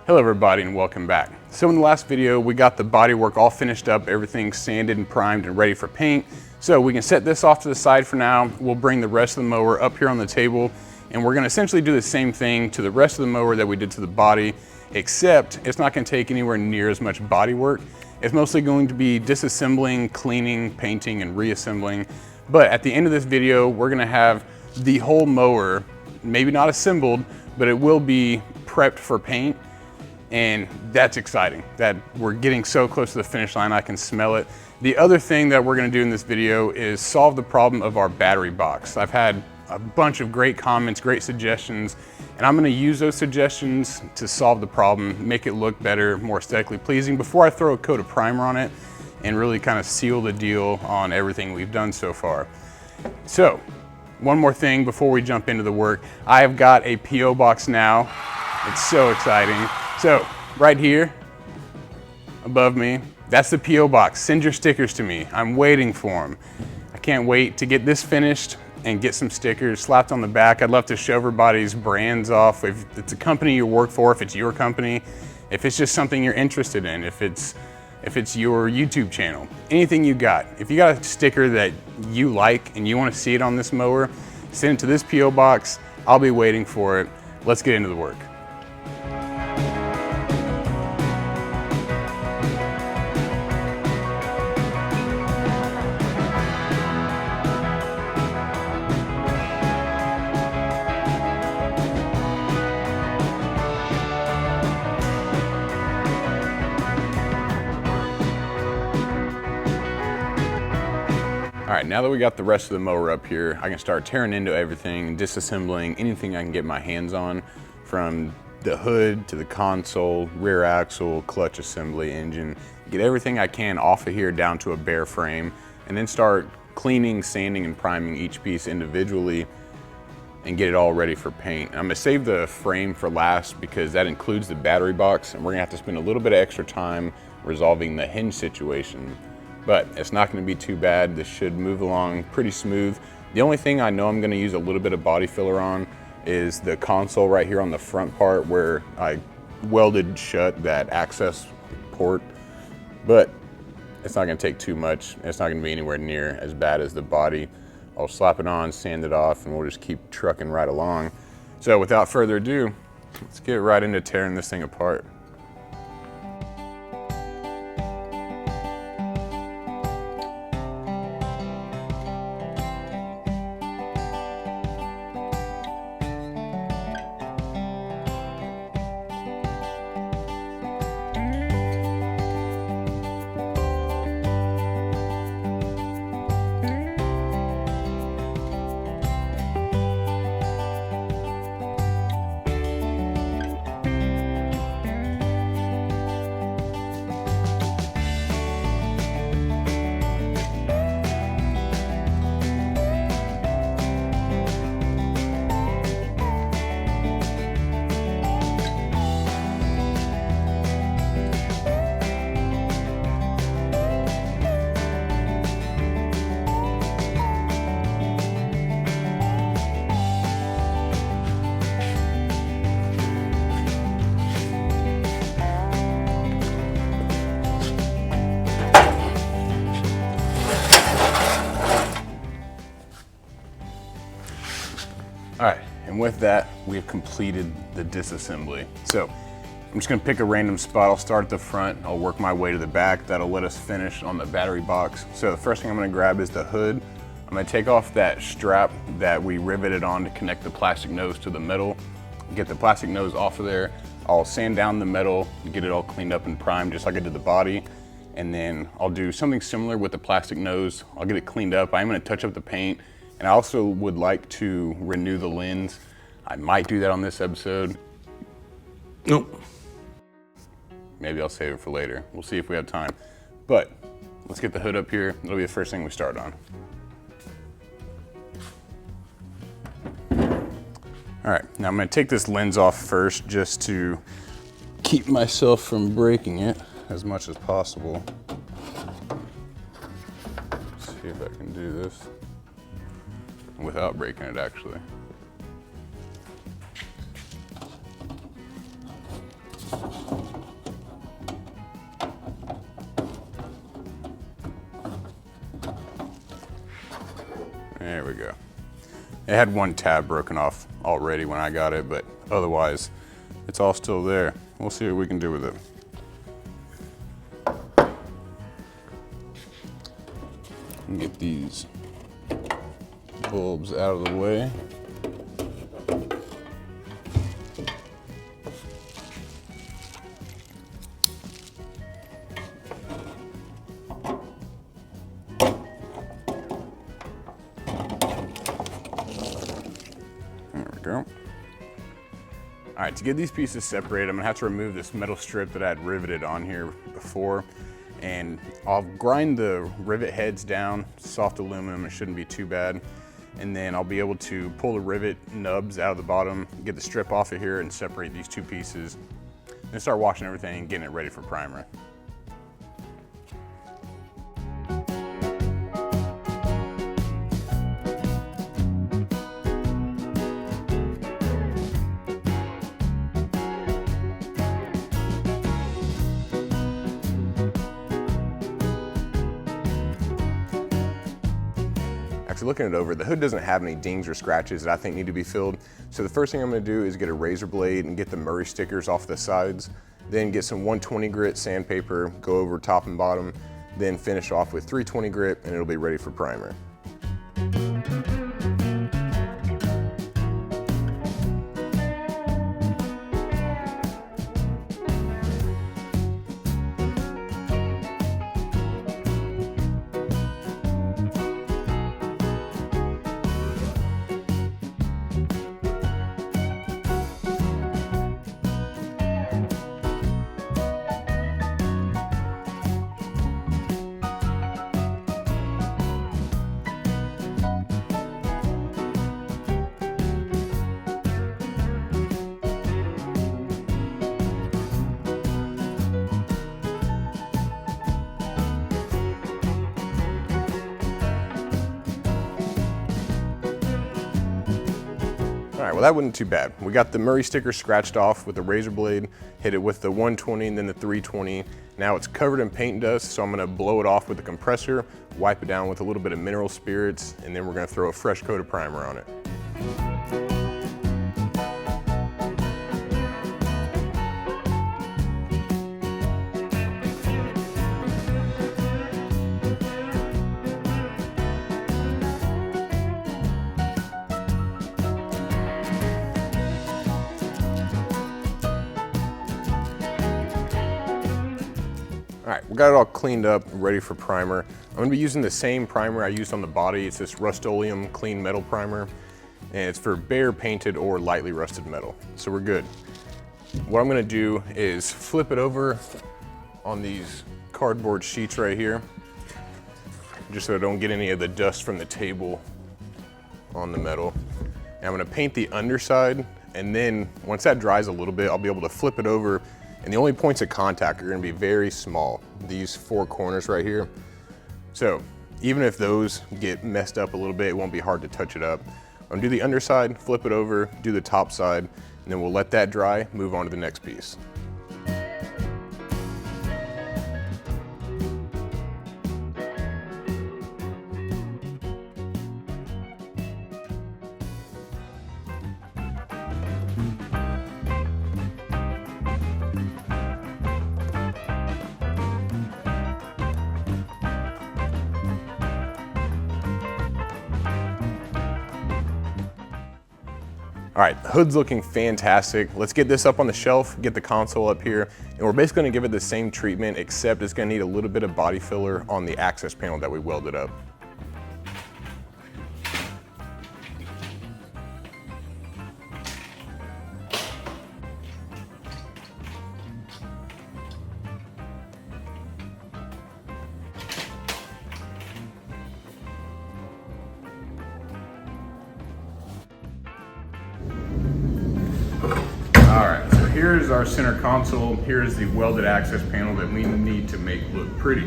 Hello everybody and welcome back. So in the last video, we got the bodywork all finished up, everything sanded and primed and ready for paint. So we can set this off to the side for now. We'll bring the rest of the mower up here on the table and we're gonna essentially do the same thing to the rest of the mower that we did to the body, except it's not gonna take anywhere near as much body work. It's mostly going to be disassembling, cleaning, painting, and reassembling. But at the end of this video, we're gonna have the whole mower, maybe not assembled, but it will be prepped for paint. And that's exciting that we're getting so close to the finish line. I can smell it. The other thing that we're going to do in this video is solve the problem of our battery box. I've had a bunch of great comments, great suggestions, and I'm going to use those suggestions to solve the problem, make it look better, more aesthetically pleasing before I throw a coat of primer on it and really kind of seal the deal on everything we've done so far. So one more thing before we jump into the work. I have got a PO box now. It's so exciting. So right here above me, that's the PO box. Send your stickers to me. I'm waiting for them. I can't wait to get this finished and get some stickers slapped on the back. I'd love to show everybody's brands off. If it's a company you work for, if it's your company, if it's just something you're interested in, if it's your YouTube channel, anything you got. If you got a sticker that you like and you want to see it on this mower, send it to this PO box. I'll be waiting for it. Let's get into the work. All right, now that we got the rest of the mower up here, I can start tearing into everything, disassembling anything I can get my hands on, from the hood to the console, rear axle, clutch assembly, engine, get everything I can off of here down to a bare frame, and then start cleaning, sanding, and priming each piece individually and get it all ready for paint. I'm gonna save the frame for last because that includes the battery box, and we're gonna have to spend a little bit of extra time resolving the hinge situation. But it's not gonna be too bad. This should move along pretty smooth. The only thing I know I'm gonna use a little bit of body filler on is the console right here on the front part where I welded shut that access port. But it's not gonna take too much. It's not gonna be anywhere near as bad as the body. I'll slap it on, sand it off, and we'll just keep trucking right along. So without further ado, let's get right into tearing this thing apart. All right, and with that, we have completed the disassembly. So I'm just gonna pick a random spot. I'll start at the front, I'll work my way to the back. That'll let us finish on the battery box. So the first thing I'm gonna grab is the hood. I'm gonna take off that strap that we riveted on to connect the plastic nose to the metal. Get the plastic nose off of there. I'll sand down the metal, get it all cleaned up and primed just like I did the body. And then I'll do something similar with the plastic nose. I'll get it cleaned up. I'm gonna touch up the paint. And I also would like to renew the lens. I might do that on this episode. Nope. Maybe I'll save it for later. We'll see if we have time. But let's get the hood up here. It'll be the first thing we start on. All right, now I'm gonna take this lens off first just to keep myself from breaking it as much as possible. Let's see if I can do this without breaking it actually. we go. It had one tab broken off already when I got it, but otherwise it's all still there. We'll see what we can do with it. Get these bulbs out of the way. There we go. All right, to get these pieces separated, I'm gonna have to remove this metal strip that I had riveted on here before, and I'll grind the rivet heads down, soft aluminum, it shouldn't be too bad. And then I'll be able to pull the rivet nubs out of the bottom, get the strip off of here and separate these two pieces. Then start washing everything and getting it ready for primer. Actually, looking it over, the hood doesn't have any dings or scratches that I think need to be filled. So the first thing I'm gonna do is get a razor blade and get the Murray stickers off the sides, then get some 120 grit sandpaper, go over top and bottom, then finish off with 320 grit and it'll be ready for primer. All right, well that wasn't too bad. We got the Murray sticker scratched off with a razor blade, hit it with the 120 and then the 320. Now it's covered in paint dust, so I'm gonna blow it off with a compressor, wipe it down with a little bit of mineral spirits, and then we're gonna throw a fresh coat of primer on it. All right, we got it all cleaned up, ready for primer. I'm gonna be using the same primer I used on the body. It's this Rust-Oleum clean metal primer, and it's for bare painted or lightly rusted metal. So we're good. What I'm gonna do is flip it over on these cardboard sheets right here, just so I don't get any of the dust from the table on the metal. And I'm gonna paint the underside, and then once that dries a little bit, I'll be able to flip it over. And the only points of contact are gonna be very small, these four corners right here. So even if those get messed up a little bit, it won't be hard to touch it up. I'm gonna do the underside, flip it over, do the top side, and then we'll let that dry, move on to the next piece. All right, the hood's looking fantastic. Let's get this up on the shelf, get the console up here, and we're basically gonna give it the same treatment, except it's gonna need a little bit of body filler on the access panel that we welded up. Alright, so here's our center console. Here's the welded access panel that we need to make look pretty.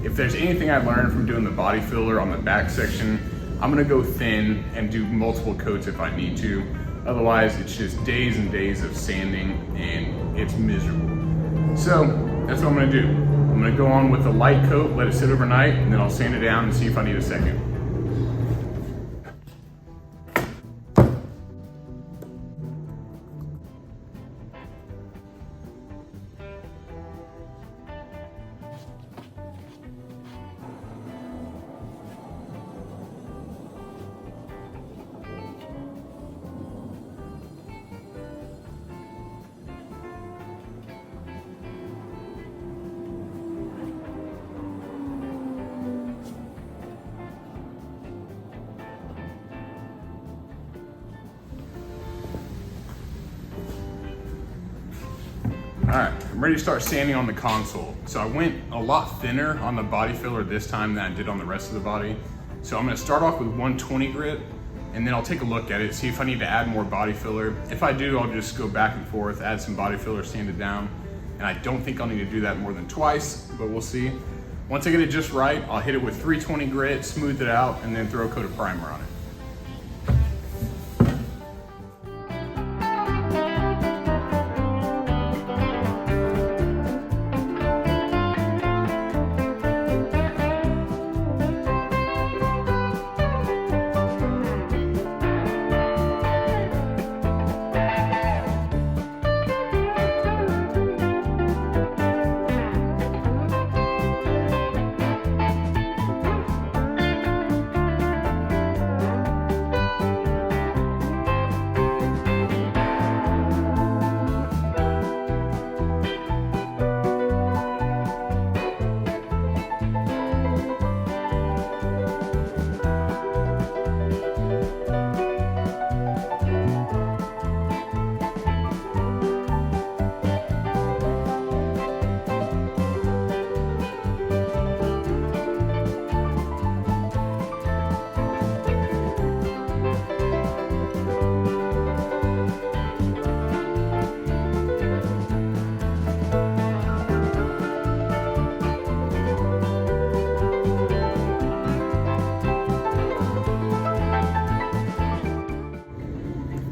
If there's anything I learned from doing the body filler on the back section, I'm gonna go thin and do multiple coats if I need to. Otherwise, it's just days and days of sanding and it's miserable. So that's what I'm gonna do. I'm gonna go on with a light coat, let it sit overnight, and then I'll sand it down and see if I need a second. All right, I'm ready to start sanding on the console. So I went a lot thinner on the body filler this time than I did on the rest of the body. So I'm gonna start off with 120 grit, and then I'll take a look at it, see if I need to add more body filler. If I do, I'll just go back and forth, add some body filler, sand it down. And I don't think I'll need to do that more than twice, but we'll see. Once I get it just right, I'll hit it with 320 grit, smooth it out, and then throw a coat of primer on it.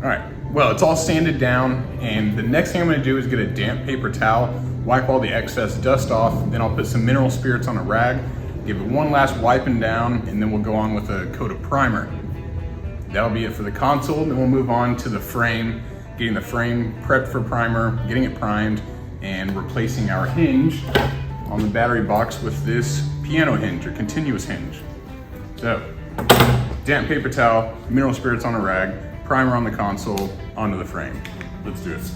All right, well, it's all sanded down, and the next thing I'm gonna do is get a damp paper towel, wipe all the excess dust off, then I'll put some mineral spirits on a rag, give it one last wiping down, and then we'll go on with a coat of primer. That'll be it for the console, then we'll move on to the frame, getting the frame prepped for primer, getting it primed, and replacing our hinge on the battery box with this piano hinge or continuous hinge. So, damp paper towel, mineral spirits on a rag, primer on the console, onto the frame. Let's do this.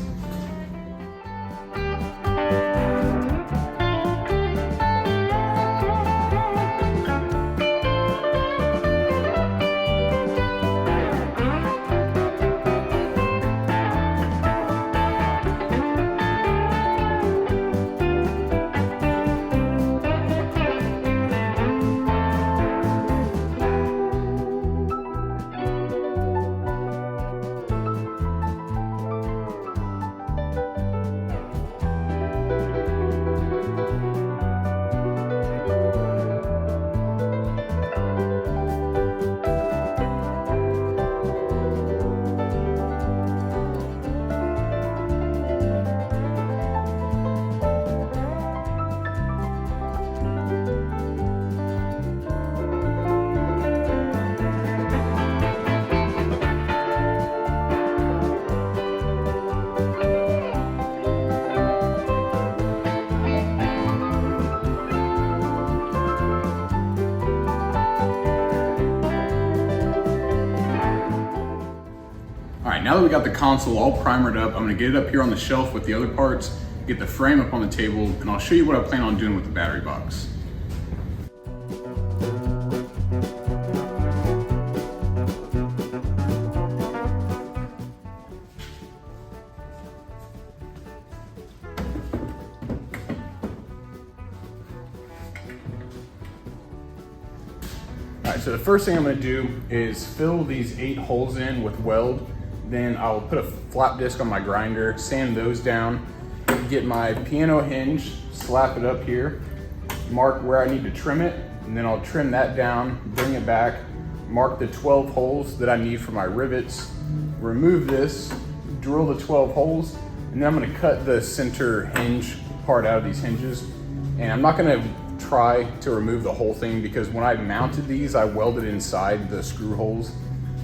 All right, now that we got the console all primered up, I'm gonna get it up here on the shelf with the other parts, get the frame up on the table, and I'll show you what I plan on doing with the battery box. All right, so the first thing I'm gonna do is fill these 8 holes in with weld. Then I'll put a flap disc on my grinder, sand those down, get my piano hinge, slap it up here, mark where I need to trim it, and then I'll trim that down, bring it back, mark the 12 holes that I need for my rivets, remove this, drill the 12 holes, and then I'm gonna cut the center hinge part out of these hinges. And I'm not gonna try to remove the whole thing because when I mounted these, I welded inside the screw holes.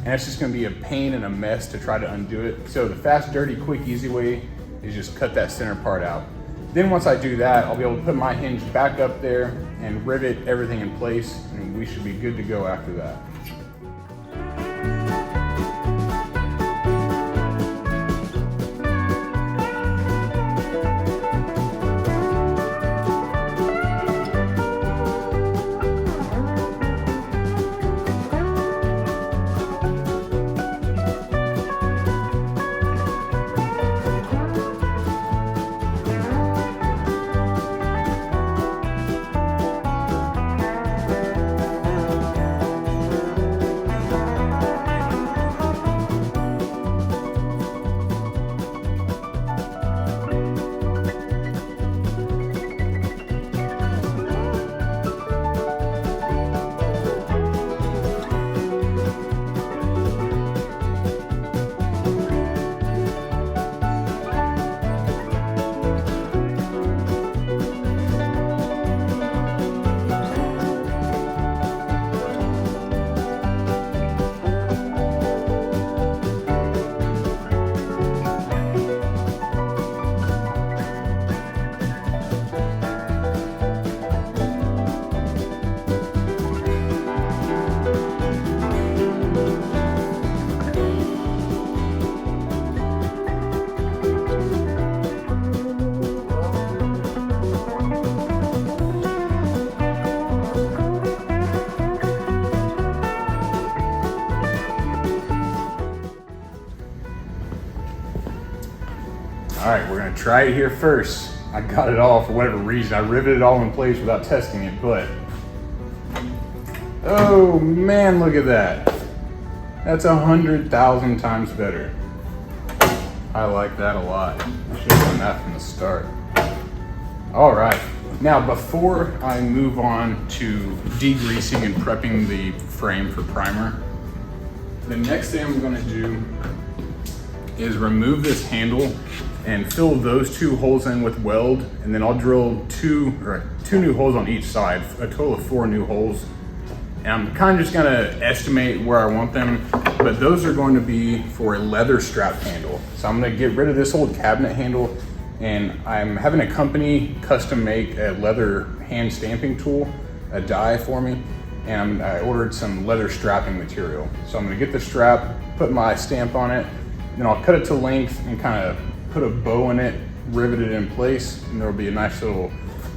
And it's just gonna be a pain and a mess to try to undo it. So the fast, dirty, quick, easy way is just cut that center part out. Then once I do that, I'll be able to put my hinge back up there and rivet everything in place, and we should be good to go after that. All right, we're gonna try it here first. I got it all for whatever reason. I riveted it all in place without testing it, but oh man, look at that. That's 100,000 times better. I like that a lot. I should have done that from the start. All right, now before I move on to degreasing and prepping the frame for primer, the next thing I'm gonna do is remove this handle and fill those 2 holes in with weld, and then I'll drill two new holes on each side, a total of 4 new holes. And I'm kind of just gonna estimate where I want them, but those are going to be for a leather strap handle. So I'm gonna get rid of this old cabinet handle, and I'm having a company custom make a leather hand stamping tool, a die for me, and I ordered some leather strapping material. So I'm gonna get the strap, put my stamp on it, then I'll cut it to length and kind of put a bow in it, rivet it in place, and there'll be a nice little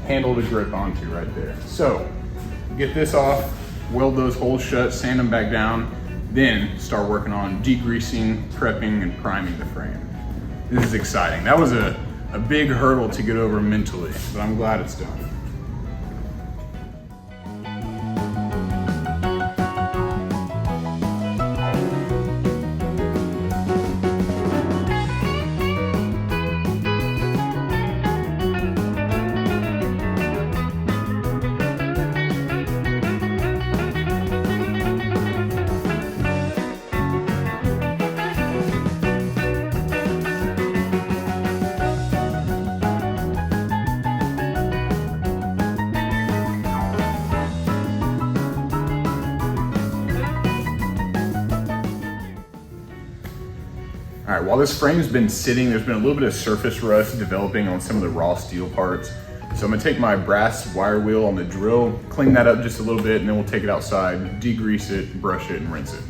handle to grip onto right there. So get this off, weld those holes shut, sand them back down, then start working on degreasing, prepping, and priming the frame. This is exciting. That was a big hurdle to get over mentally, but I'm glad it's done. All right, while this frame's been sitting, there's been a little bit of surface rust developing on some of the raw steel parts. So I'm gonna take my brass wire wheel on the drill, clean that up just a little bit, and then we'll take it outside, degrease it, brush it, and rinse it.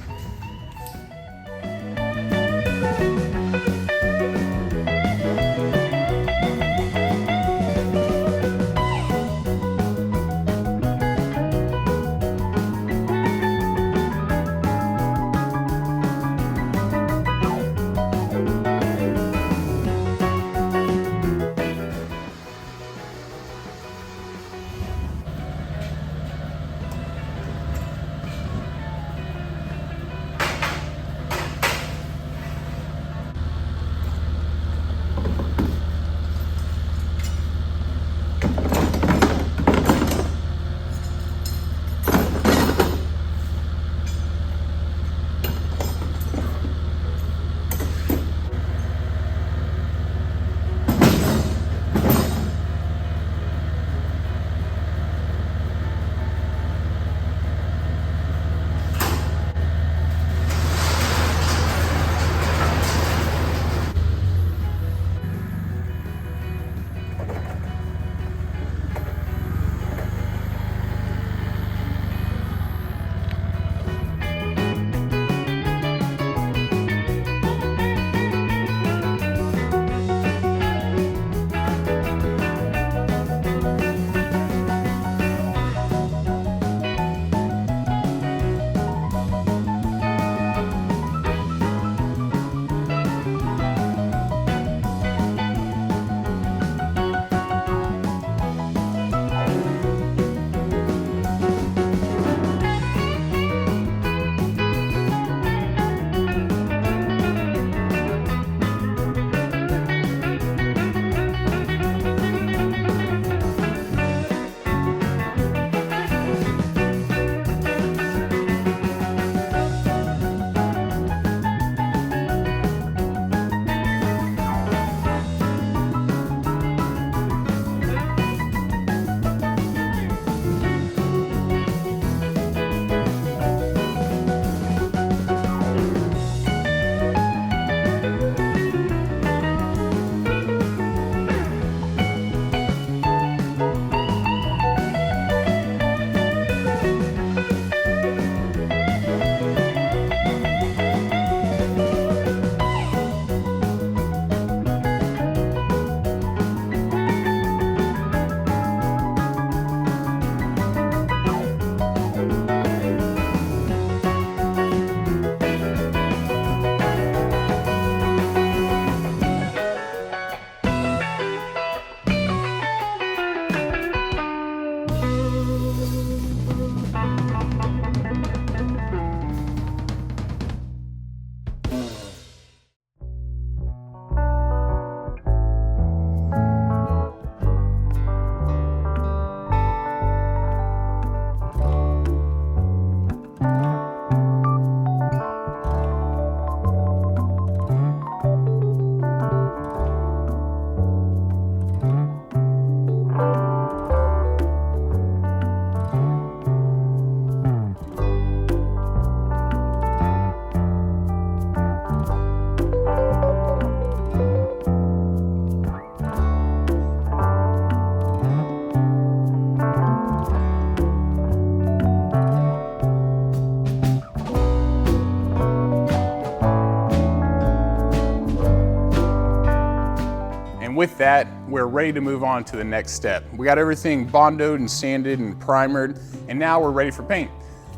with that, we're ready to move on to the next step. We got everything bondoed and sanded and primered, and now we're ready for paint.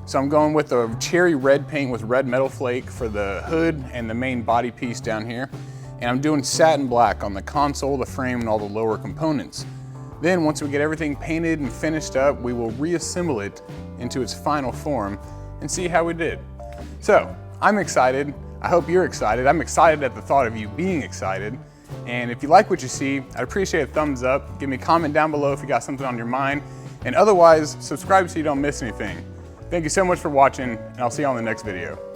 So I'm going with a cherry red paint with red metal flake for the hood and the main body piece down here. And I'm doing satin black on the console, the frame, and all the lower components. Then once we get everything painted and finished up, we will reassemble it into its final form and see how we did. So I'm excited. I hope you're excited. I'm excited at the thought of you being excited. And if you like what you see, I'd appreciate a thumbs up. Give me a comment down below if you got something on your mind. And otherwise, subscribe so you don't miss anything. Thank you so much for watching, and I'll see you on the next video.